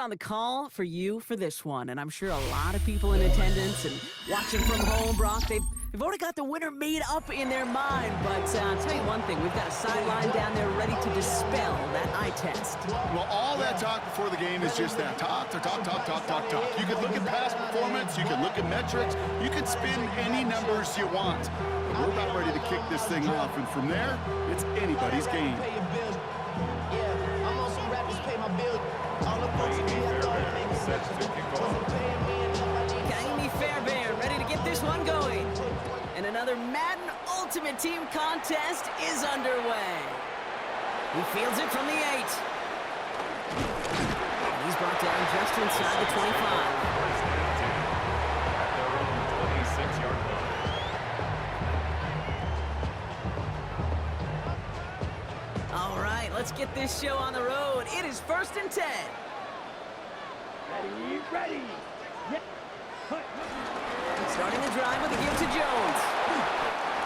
on the call for you for this one, and I'm sure a lot of people in attendance and watching from home, Brock, they've already got the winner made up in their mind, but I'll tell you one thing, we've got a sideline down there ready to dispel that eye test. Well, all that talk before the game is just that. Talk. You can look at past performance, you can look at metrics, you can spin any numbers you want. But we're about ready to kick this thing off, and from there, it's anybody's game. Fairbairn ready to get this one going. And another Madden Ultimate Team contest is underway. He fields it from the 8. He's brought down just inside the 25. All right, let's get this show on the road. It is 1st and 10. Ready. Starting the drive with a give to Jones.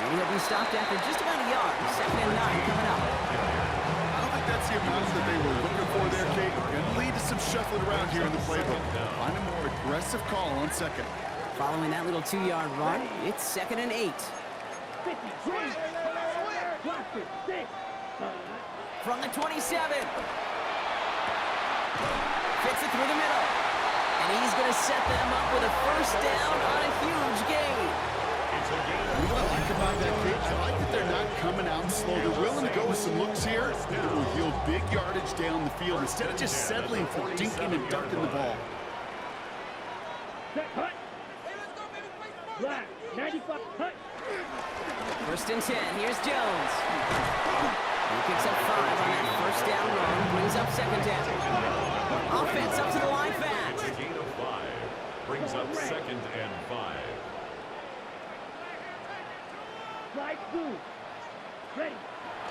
And he'll be stopped after just about a yard. 2nd and 9 coming up. I don't think that's the amount that they were looking for there, Kate. Going to lead to some shuffling around here in the playbook. Find a more aggressive call on 2nd. Following that little 2-yard run, it's 2nd and 8. From the 27. Fits it through the middle. And he's going to set them up with a 1st down on a huge gain. What I like about that, Kate, I like that they're not coming out slow. They're willing to go with some looks here that will yield big yardage down the field instead of just settling for dinking and dunking the ball. 1st and 10. Here's Jones. He picks up 5 on that 1st down run. Brings up 2nd down. Offense up to the line fast. Gain of 5 brings up 2nd and 5. Ready.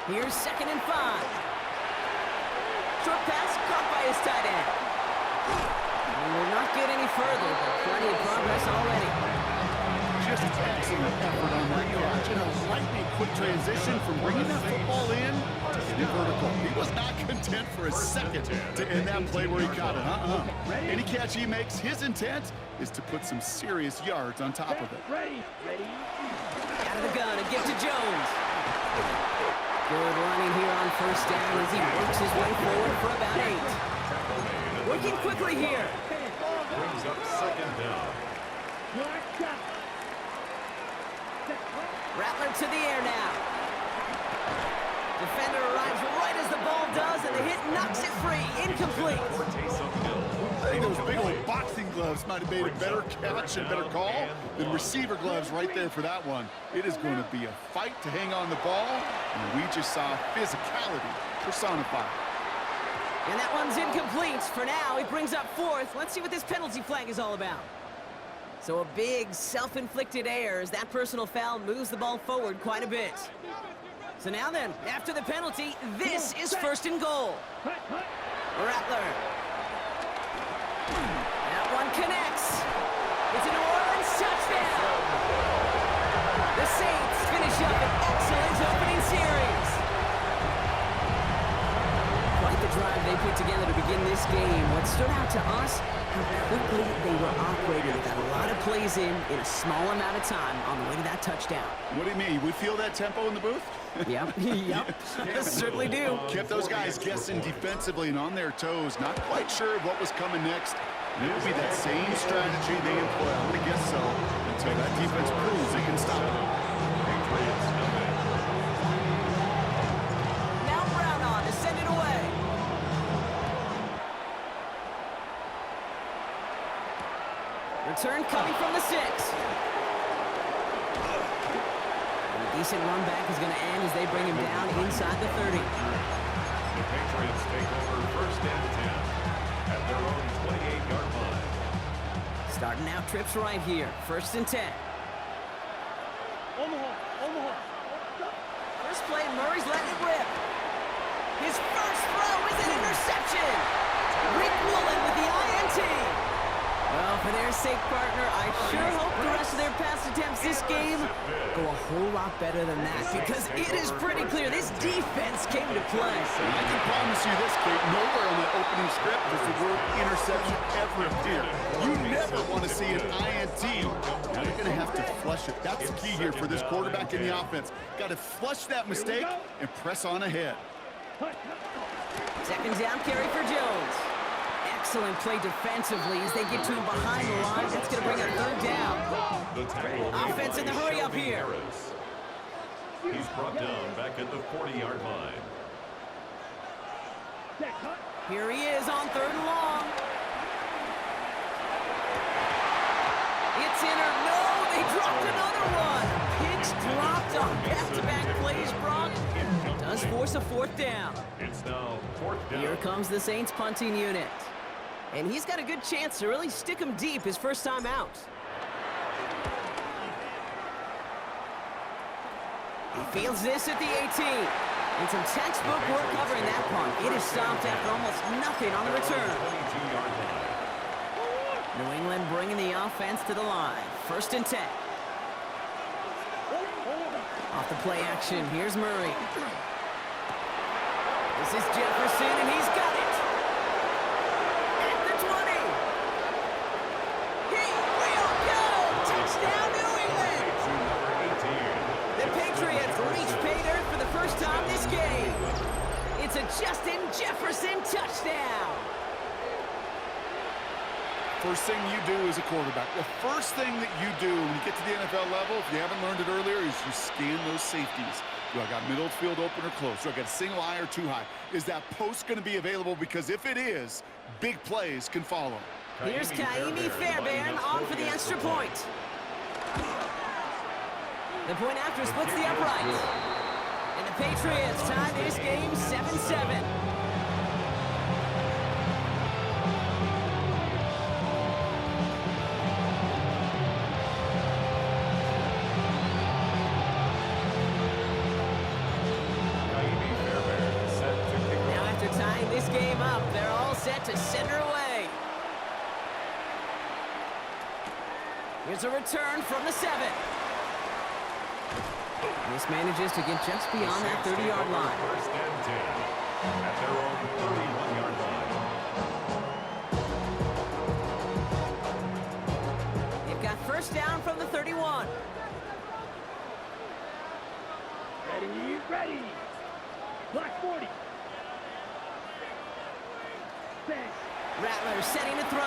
Here's 2nd and 5. Short pass caught by his tight end. And will not get any further, but plenty of progress already. Just excellent effort on that catch. And a lightning quick transition from bringing that football in to hitting vertical. He was not content for a second to end that play where he caught it. Any catch he makes, his intent is to put some serious yards on top of it. Ready. Out of the gun, a give to Jones. Good running here on 1st down as he works his way forward for about 8. Working quickly here. Brings up 2nd down. Rattler to the air now. Defender arrives right as the ball does, and the hit knocks it free. Incomplete. I think those big old boxing gloves might have made a better catch and better call than receiver gloves right there for that one. It is going to be a fight to hang on the ball, and we just saw physicality personified. And that one's incomplete. For now, he brings up 4th. Let's see what this penalty flag is all about. So a big self-inflicted error as that personal foul moves the ball forward quite a bit. So now then, after the penalty, this is 1st and goal. Rattler. That one connects. It's a New Orleans touchdown. The Saints finish up an excellent opening series. Quite the drive they put together to begin this game. What stood out to us, how quickly they were operating. They got a lot of plays in a small amount of time on the way to that touchdown. What do you mean? We feel that tempo in the booth? Yep. Certainly do. Kept those guys guessing defensively and on their toes, not quite sure of what was coming next. And it will be that same strategy they employ, I'm going to guess so, until that defense proves they can stop it. Now Brown on to send it away. Return coming from the 6. And a decent run back is going to end as they bring him down inside the 30. The Patriots take over 1st and 10 at their own 28-yard line. Starting out trips right here. 1st and 10. Omaha. First play, Murray's letting it rip. His first throw is an interception. Rick Woolen with the INT. Well, for their sake, partner, I sure hope the rest of their pass attempts this game go a whole lot better than that, because it is pretty clear this defense came to play. I can promise you this, Kate, nowhere on that opening script does the word interception ever appear. You never want to see an INT. Now you're going to have to flush it. That's the key here for this quarterback in the offense. Got to flush that mistake and press on ahead. Second down carry for Jones. Excellent play defensively as they get to him behind the line. That's going to bring up third down. Offense in the hurry up here. He's brought down back at the 40-yard line. Here he is on third and long. It's in or no, they dropped another one. Picks dropped on back-to-back plays, Brock. Does force a fourth down. It's now fourth down. Here comes the Saints punting unit. And he's got a good chance to really stick him deep his first time out. He fields this at the 18. And some textbook work covering that punt. It is stopped after almost nothing on the return. 22-yard line. New England bringing the offense to the line. First and 10. Off the play action, here's Murray. This is Jefferson, and he's got it. At the 20. He will go. Touchdown, New England. The Patriots reach pay dirt for the first time this game. It's a Justin Jefferson touchdown. First thing you do as a quarterback, the first thing that you do when you get to the NFL level, if you haven't learned it earlier, is you scan those safeties. Do I got middle field open or close? Do I got a single high or two high? Is that post going to be available? Because if it is, big plays can follow. Here's Kaimi Fairbairn on for the extra point. The point after splits the upright. And the Patriots tie this game 7-7. This game up, they're all set to center away. Here's a return from the 7. This manages to get just beyond that 30-yard line. First and 10 at their own 31-yard line. They've got first down from the 31. Ready. Black 40. Rattler setting to throw.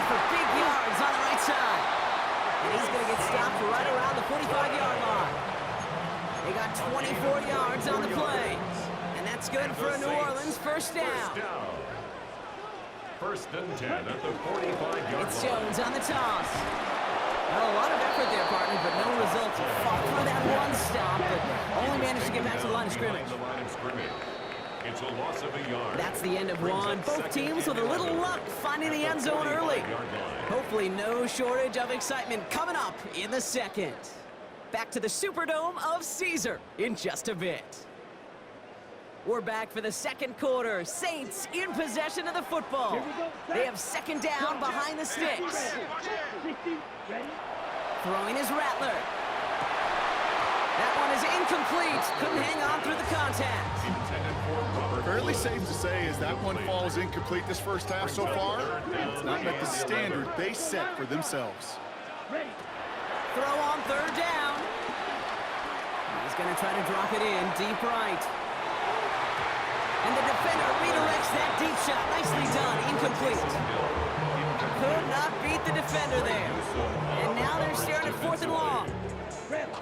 For big yards on the right side. And he's going to get stopped right around the 45-yard line. They got 24 yards on the play. And that's good for a New Orleans first down. First and 10 at the 45-yard line. It's Jones on the toss. Well, a lot of effort there, partner, but no results. Fought for that one stop, but only managed to get back to the line of scrimmage. It's a loss of a yard. That's the end of one. Both teams with a little luck finding the end zone early. Hopefully no shortage of excitement coming up in the second. Back to the Superdome of Caesar in just a bit. We're back for the second quarter. Saints in possession of the football. They have second down behind the sticks. Throwing is Rattler. That one is incomplete. Couldn't hang on through the contact. Fairly safe to say as that one falls incomplete this first half so far, it's not met the standard they set for themselves. Throw on third down. He's going to try to drop it in deep right. And the defender redirects that deep shot. Nicely done. Incomplete. Could not beat the defender there. And now they're staring at fourth and long.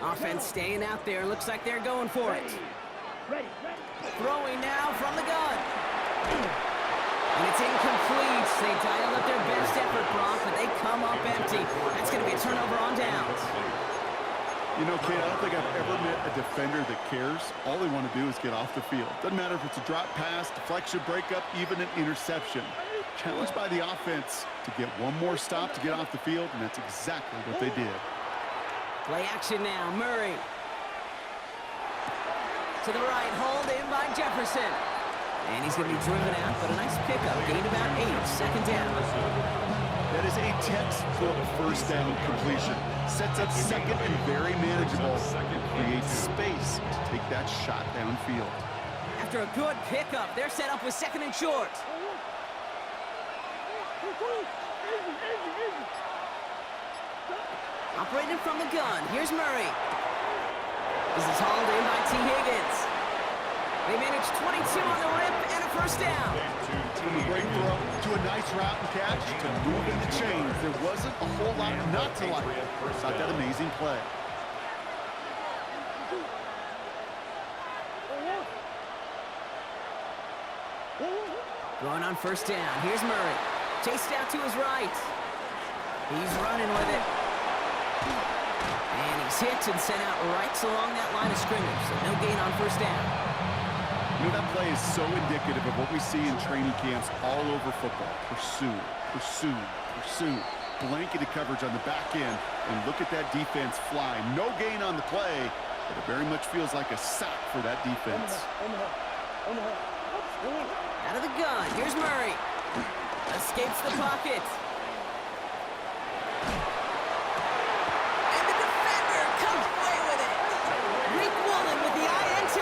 Offense staying out there. Looks like they're going for it. Throwing now from the gun. And it's incomplete. They dialed up their best effort, Brock, but they come up empty. That's going to be a turnover on downs. You know, Kate, I don't think I've ever met a defender that cares. All they want to do is get off the field. Doesn't matter if it's a drop pass, deflection, breakup, even an interception. Challenged by the offense to get one more stop to get off the field, and that's exactly what they did. Play action now, Murray. To the right, hauled in by Jefferson. And he's going to be driven out, but a nice pickup. Gained about 8, second down. That is a textbook first down completion. Sets up second and very manageable. Creates space to take that shot downfield. After a good pickup, they're set up with second and short. Operating from the gun, here's Murray. This is hauled in by T. Higgins. They manage 22 on the rip and a first down. From a great throw to a nice route and catch to moving the chains. There wasn't a whole lot not to like about that amazing play. Going on first down, here's Murray. Chased out to his right. He's running with it. And he's hit and sent out right along that line of scrimmage, so no gain on first down. You know, that play is so indicative of what we see in training camps all over football. Pursue, pursue, pursue. Blanketed coverage on the back end, and look at that defense fly. No gain on the play, but it very much feels like a sack for that defense. Out of the gun, here's Murray. Escapes the pocket. And the defender comes away with it. Rick Woolen with the INT.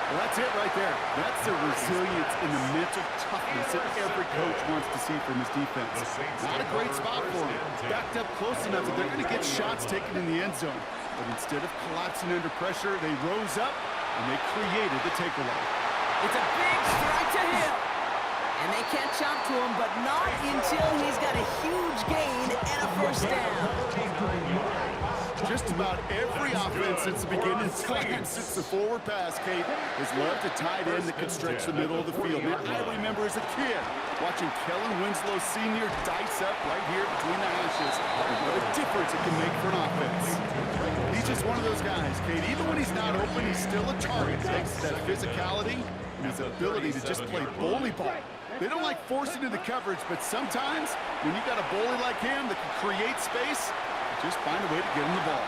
Well, that's it right there. That's the resilience and the mental toughness that every coach wants to see from his defense. Not a great spot for him. Backed up close enough that they're going to get shots taken in the end zone. But instead of collapsing under pressure, they rose up and they created the takeaway. It's a big strike to him. And they can't chop to him, but not until he's got a huge gain and a first down. Just about every offense since the beginning of time, since the forward pass, Kate, has loved a tight end that can stretch the middle of the field. Man, I remember as a kid watching Kellen Winslow Sr. dice up right here between the hashes. And what a difference it can make for an offense. He's just one of those guys, Kate. Even when he's not open, he's still a target. Thanks to that physicality and his ability to just play bully ball. They don't like forcing into the coverage, but sometimes when you got a bully like him that can create space, just find a way to get him the ball.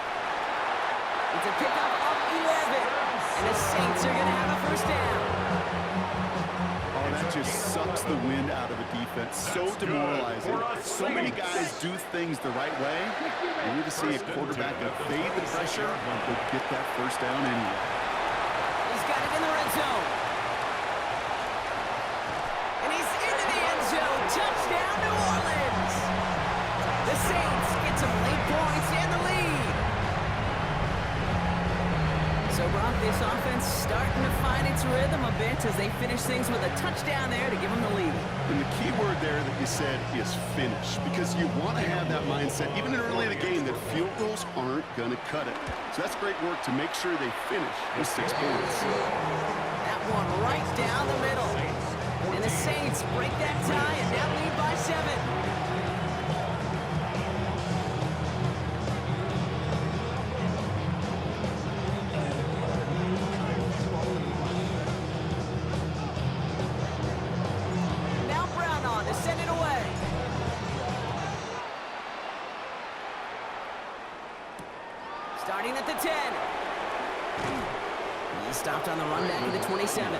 It's a pickup of 11, and the Saints are going to have a first down. Oh, that just sucks the wind out of a defense. So demoralizing. So many guys do things the right way. You need to see a quarterback evade the pressure and get that first down anyway. He's got it in the red zone. And he's into the end zone. Touchdown, New Orleans. The Saints get some late points and the lead. So, Brock, this offense starting to find its rhythm a bit as they finish things with a touchdown there to give them the lead. And the key word there that you said is finish, because you want to have that mindset, even early in the game, that field goals aren't going to cut it. So that's great work to make sure they finish with 6 points. That one right down the middle. And the Saints break that tie and now lead by 7. Starting at the 10. He stopped on the run back at the 27. The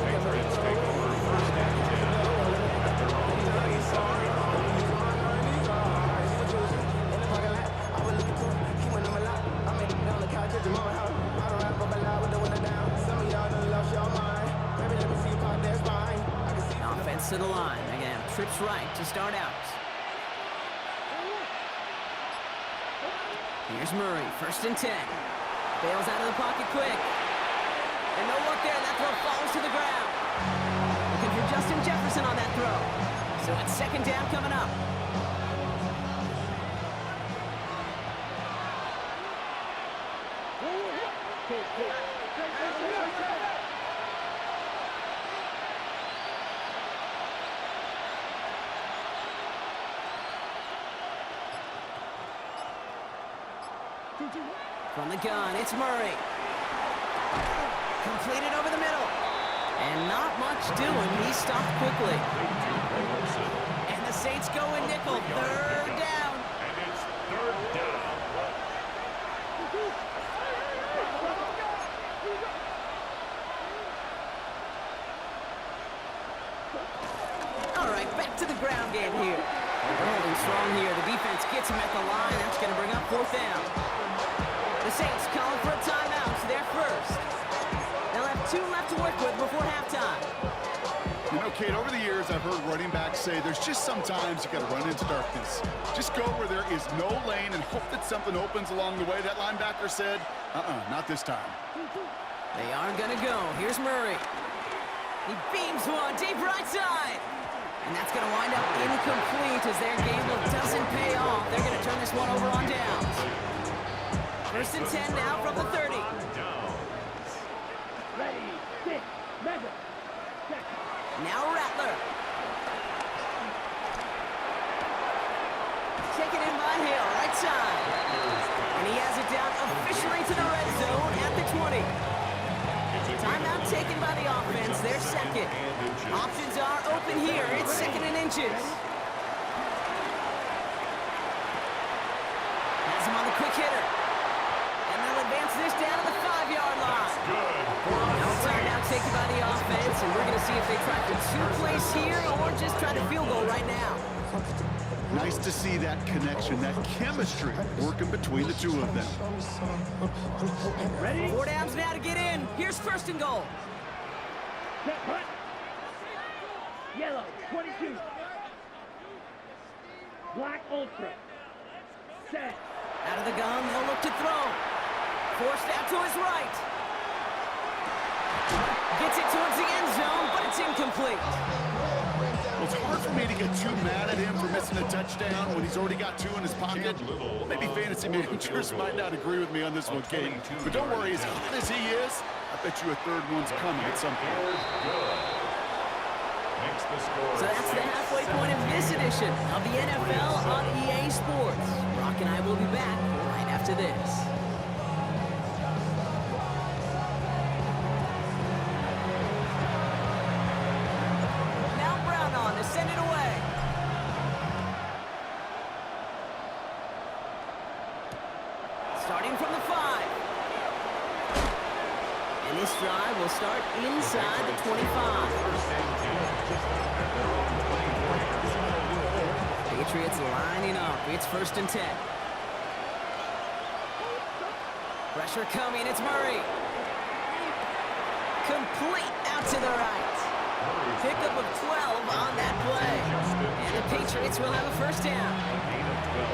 Patriots take over first and 10 at their own 35. Offense to the line. Again, trips right to start out. Here's Murray, first and 10. Bails out of the pocket quick. And no look there, that throw falls to the ground. Looking for Justin Jefferson on that throw. So it's second down coming up. From the gun, it's Murray. Completed over the middle. And not much doing. He stopped quickly. And the Saints go in nickel. Third down. And it's third down. right back to the ground game here. They're holding strong here. The defense gets him at the line. That's going to bring up 4th down. The Saints calling for a timeout. So they're first. They'll have 2 left to work with before halftime. You know, Kate, over the years, I've heard running backs say there's just sometimes you got to run into darkness. Just go where there is no lane and hope that something opens along the way. That linebacker said, not this time. They are going to go. Here's Murray. He beams one deep right side. And that's going to wind up incomplete as their gamble doesn't pay off. They're going to turn this one over on downs. 1st and 10 now from the 30. Ready, sit, measure. Check. Now Rattler. Taken in by Hill, right side. And he has it down officially to the red zone at the 20. Timeout taken by the offense, their second. Options are open here, it's 2nd and inches. Has him on the quick hitter. And they'll advance this down to the 5-yard line. Now timeout taken by the offense, and we're going to see if they try for 2 plays here or just try the field goal right now. Nice to see that connection, that chemistry working between the two of them. Ready? 4 downs now to get in. Here's 1st and goal. Set, punt. Yellow, 22. Black ultra. Set. Out of the gun, they'll look to throw. Forced out to his right. Gets it towards the end zone, but it's incomplete. Well, it's hard for me to get too mad at him for missing a touchdown when he's already got 2 in his pocket. Maybe fantasy managers might not agree with me on this one, Kate. But don't worry, as hot as he is, I bet you a 3rd one's coming at some point. So that's the halfway point of this edition of the NFL on EA Sports. Brock and I will be back right after this. Send it away. Starting from the 5. And this drive will start inside the 25. Patriots lining up. It's 1st and 10. Pressure coming. It's Murray. Complete out to the right. Pickup of 12 on that play. And the Patriots will have a 1st down.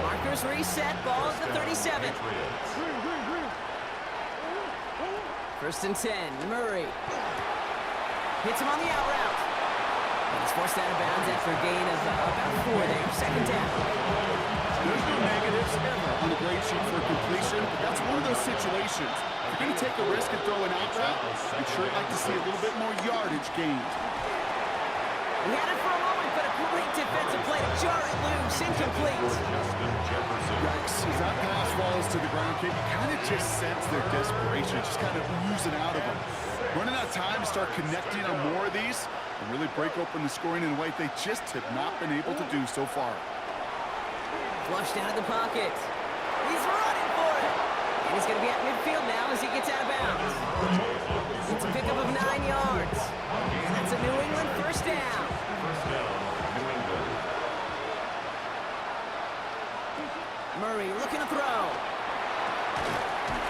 Markers reset, ball at the 37. 1st and 10, Murray. Hits him on the out route. And he's forced out of bounds after a gain of about 4 there. 2nd down. There's no negatives ever on a great sheet for completion, but that's one of those situations. If you're going to take a risk and throw an out route, I'd sure like to see a little bit more yardage gained. He had it for a moment, but a great defensive play to jar it loose, incomplete. Yikes, as that pass falls to the ground, Kate, you kind of just sense their desperation, just kind of oozing out of them. Running out of time to start connecting on more of these and really break open the scoring in a way they just have not been able to do so far. Flushed out of the pocket. He's running for it. And he's going to be at midfield now as he gets out of bounds. It's a pickup of 9 yards. And that's a New England 1st down. Murray looking to throw.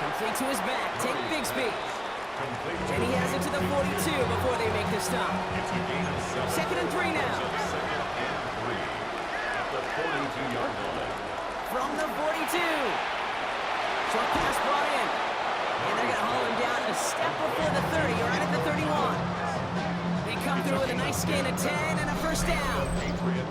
Complete to his back. Take Bigsby. And he has it to the 42 before they make the stop. 2nd and 3 now. From the 42. Short pass brought in. And they're going to haul him down a step before the 30, or right at the 31. They come through with a nice gain of 10 and a 1st down.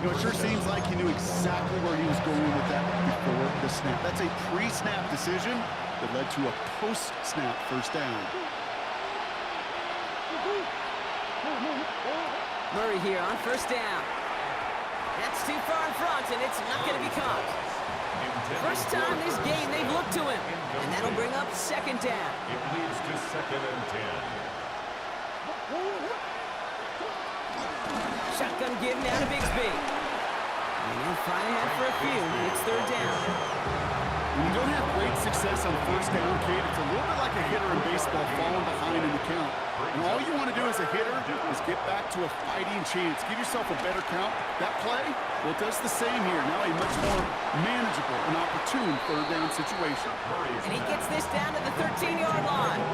You know, it sure seems like he knew exactly where he was going with that before the snap. That's a pre-snap decision that led to a post-snap 1st down. Murray here on 1st down. That's too far in front, and it's not going to be caught. First time this game they've looked to him, and that'll bring up 2nd down. It leads to 2nd and 10. Shotgun give now to Bigsby. And he'll fly ahead for a few. It's 3rd down. When you don't have great success on first down, Kate, it's a little bit like a hitter in baseball falling behind in the count. And all you want to do as a hitter is get back to a fighting chance. Give yourself a better count. That play, well, it does the same here. Now a much more manageable and opportune third down situation. And he gets this down to the 13-yard line.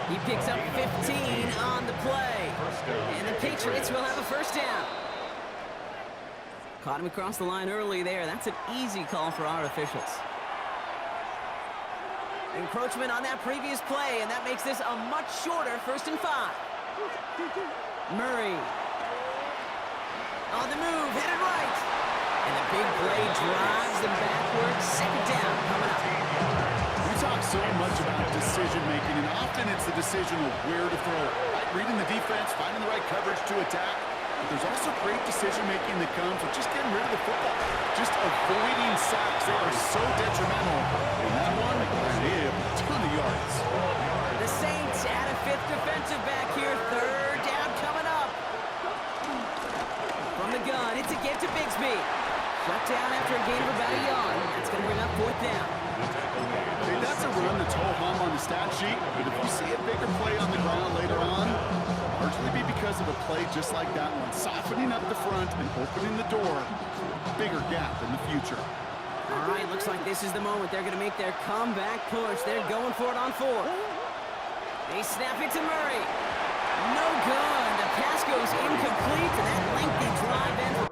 He picks up 15 on the play. And the Patriots will have a first down. Caught him across the line early there. That's an easy call for our officials. Encroachment on that previous play, and that makes this a much shorter 1st and 5. Murray. On the move, headed right. And the big play drives them backwards. 2nd down coming up. We talk so much about decision-making, and often it's the decision of where to throw it. Right? Reading the defense, finding the right coverage to attack. But there's also great decision-making that comes with just getting rid of the football. Just avoiding sacks. They are so detrimental. And that one, a ton of yards. The Saints add a 5th defensive back here. 3rd down coming up. From the gun, it's a give to Bigsby. Shut down after a gain of about a yard. That's going to bring up 4th down. Hey, that's a run that's ho-hum on the stat sheet. But if you see a bigger play on the ground later on, largely be because of a play just like that one. Softening up the front and opening the door. Bigger gap in the future. All right, looks like this is the moment. They're going to make their comeback push. They're going for it on 4th. They snap it to Murray. No good. The pass goes incomplete, and that lengthy drive ends with